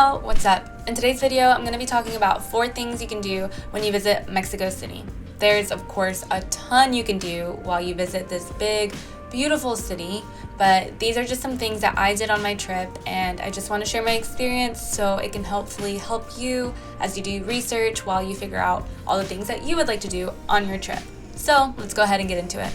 y'all, what's up? In today's video, I'm going to be talking about 4 things you can do when you visit Mexico City. There's, of course, a ton you can do while you visit this big, beautiful city, but these are just some things that I did on my trip, and I just want to share my experience so it can hopefully help you as you do research while you figure out all the things that you would like to do on your trip. So let's go ahead and get into it.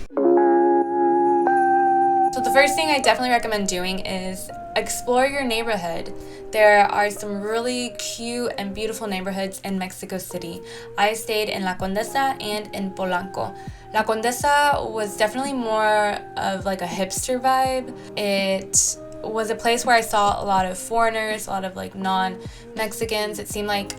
So the first thing I definitely recommend doing is explore your neighborhood. There are some really cute and beautiful neighborhoods in Mexico City. I stayed in La Condesa and in Polanco. La Condesa was definitely more of like a hipster vibe. It was a place where I saw a lot of foreigners, a lot of like non-Mexicans. It seemed like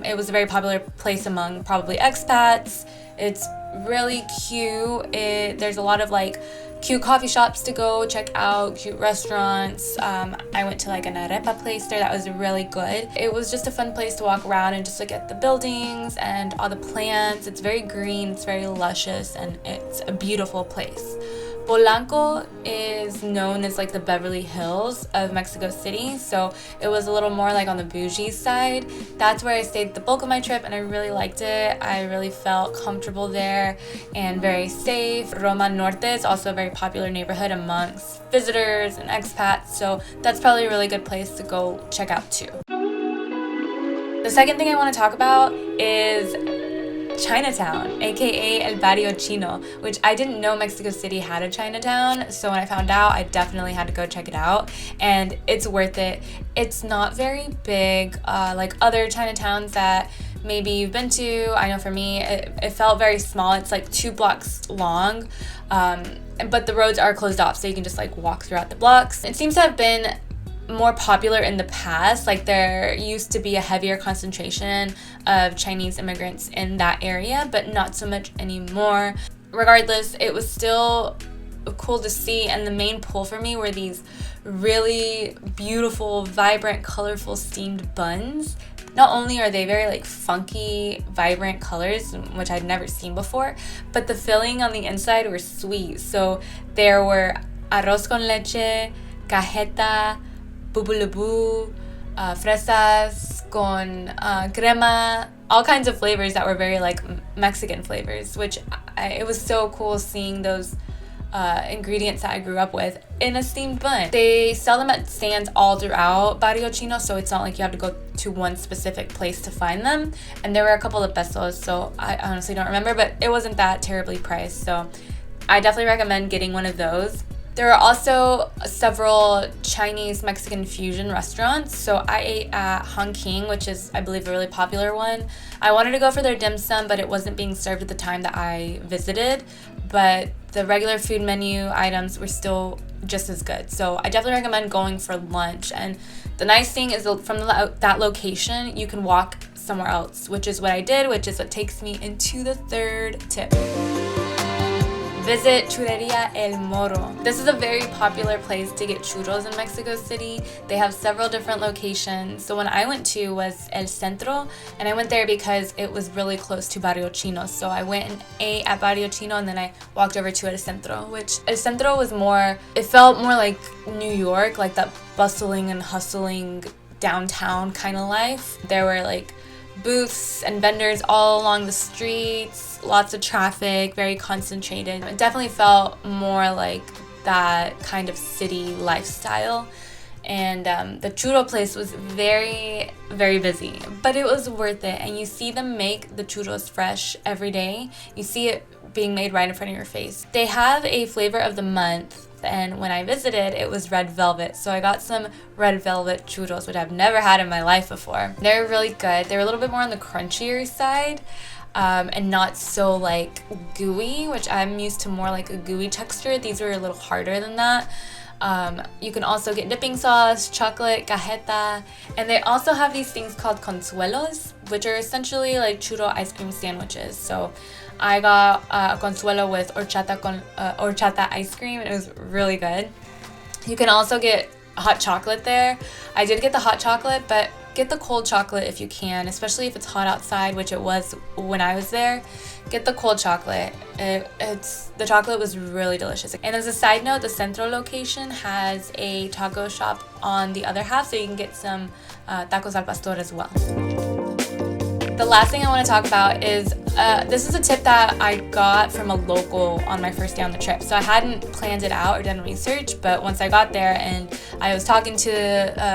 it was a very popular place among probably expats. It's really cute. There's a lot of like cute coffee shops to go check out, cute restaurants. I went to like an arepa place there that was really good. It was just a fun place to walk around and just look at the buildings and all the plants. It's very green, it's very luscious, and it's a beautiful place. Polanco is known as like the Beverly Hills of Mexico City, so it was a little more like on the bougie side. That's where I stayed the bulk of my trip, and I really liked it. I really felt comfortable there and very safe. Roma Norte is also a very popular neighborhood amongst visitors and expats, so that's probably a really good place to go check out too. The second thing I want to talk about is Chinatown, aka El Barrio Chino, which I didn't know Mexico City had a Chinatown, so when I found out, I definitely had to go check it out, and it's worth it. It's not very big like other Chinatowns that maybe you've been to. I know for me, it felt very small. It's like 2 blocks long, but the roads are closed off, so you can just like walk throughout the blocks. It seems to have been more popular in the past. Like there used to be a heavier concentration of Chinese immigrants in that area, but not so much anymore. Regardless, it was still cool to see, and the main pull for me were these really beautiful, vibrant, colorful steamed buns. Not only are they very like funky, vibrant colors, which I'd never seen before, but the filling on the inside were sweet. So there were arroz con leche, cajeta, bubulubu, fresas con crema, all kinds of flavors that were very like Mexican flavors, which it was so cool seeing those ingredients that I grew up with in a steamed bun. They sell them at stands all throughout Barrio Chino, so it's not like you have to go to one specific place to find them. And there were a couple of pesos, so I honestly don't remember, but it wasn't that terribly priced, so I definitely recommend getting one of those. There are also several Chinese Mexican fusion restaurants. So I ate at Hong King, which is, I believe, a really popular one. I wanted to go for their dim sum, but it wasn't being served at the time that I visited. But the regular food menu items were still just as good. So I definitely recommend going for lunch. And the nice thing is from that location, you can walk somewhere else, which is what I did, which is what takes me into the third tip. Visit Churreria de Moro. This is a very popular place to get churros in Mexico City. They have several different locations. The one I went to was El Centro, and I went there because it was really close to Barrio Chino. So I went and ate at Barrio Chino, and then I walked over to El Centro, which El Centro was it felt more like New York, like that bustling and hustling downtown kind of life. There were like booths and vendors all along the streets, lots of traffic, very concentrated. It definitely felt more like that kind of city lifestyle. And the churro place was very, very busy, but it was worth it. And you see them make the churros fresh every day. You see it being made right in front of your face. They have a flavor of the month, and when I visited, it was red velvet. So I got some red velvet churros, which I've never had in my life before. They're really good. They're a little bit more on the crunchier side, and not so like gooey, which I'm used to more like a gooey texture. These were a little harder than that. You can also get dipping sauce, chocolate, cajeta, and they also have these things called consuelos, which are essentially like churro ice cream sandwiches. So I got a consuelo with horchata ice cream, and it was really good. You can also get hot chocolate there. I did get the hot chocolate, but get the cold chocolate if you can, especially if it's hot outside, which it was when I was there. Get the cold chocolate. The chocolate was really delicious. And as a side note, the Centro location has a taco shop on the other half, so you can get some tacos al pastor as well. The last thing I want to talk about is this is a tip that I got from a local on my first day on the trip. So I hadn't planned it out or done research, but once I got there and I was talking to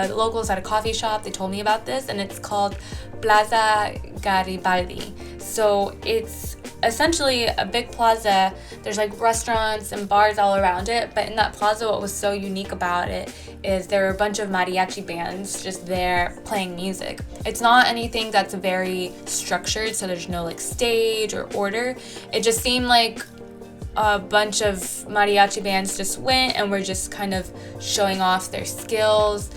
the locals at a coffee shop, they told me about this, and it's called Plaza Garibaldi. So it's essentially a big plaza. There's like restaurants and bars all around it, but in that plaza, what was so unique about it is there were a bunch of mariachi bands just there playing music. It's not anything that's very structured, so there's no like stage or order. It just seemed like a bunch of mariachi bands just went and were just kind of showing off their skills.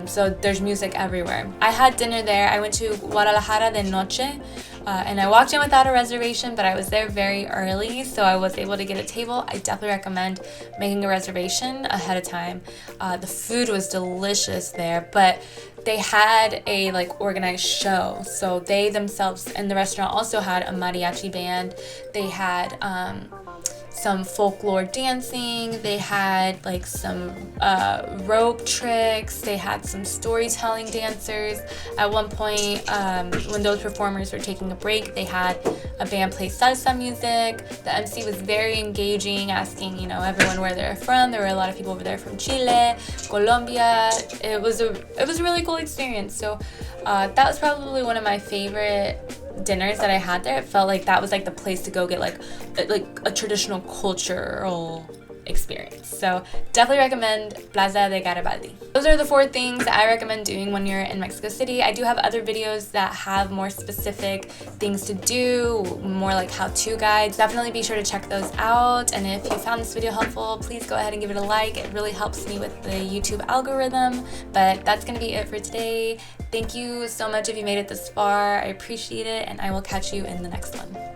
So there's music everywhere. I had dinner there. I went to Guadalajara de Noche, and I walked in without a reservation, but I was there very early, so I was able to get a table. I definitely recommend making a reservation ahead of time. The food was delicious there, but they had a like organized show. So they themselves in the restaurant also had a mariachi band. They had some folklore dancing, they had like some rope tricks, they had some storytelling dancers. At one point, when those performers were taking a break, they had a band play salsa music. The MC was very engaging, asking, you know, everyone where they're from. There were a lot of people over there from Chile, Colombia. It was a really cool experience. So that was probably one of my favorite dinners that I had there. It felt like that was like the place to go get like a traditional cultural experience. So definitely recommend Plaza de Garibaldi. Those are the 4 things that I recommend doing when you're in Mexico City. I do have other videos that have more specific things to do, more like how-to guides. Definitely be sure to check those out. And if you found this video helpful, please go ahead and give it a like. It really helps me with the YouTube algorithm. But that's gonna be it for today. Thank you so much if you made it this far. I appreciate it, and I will catch you in the next one.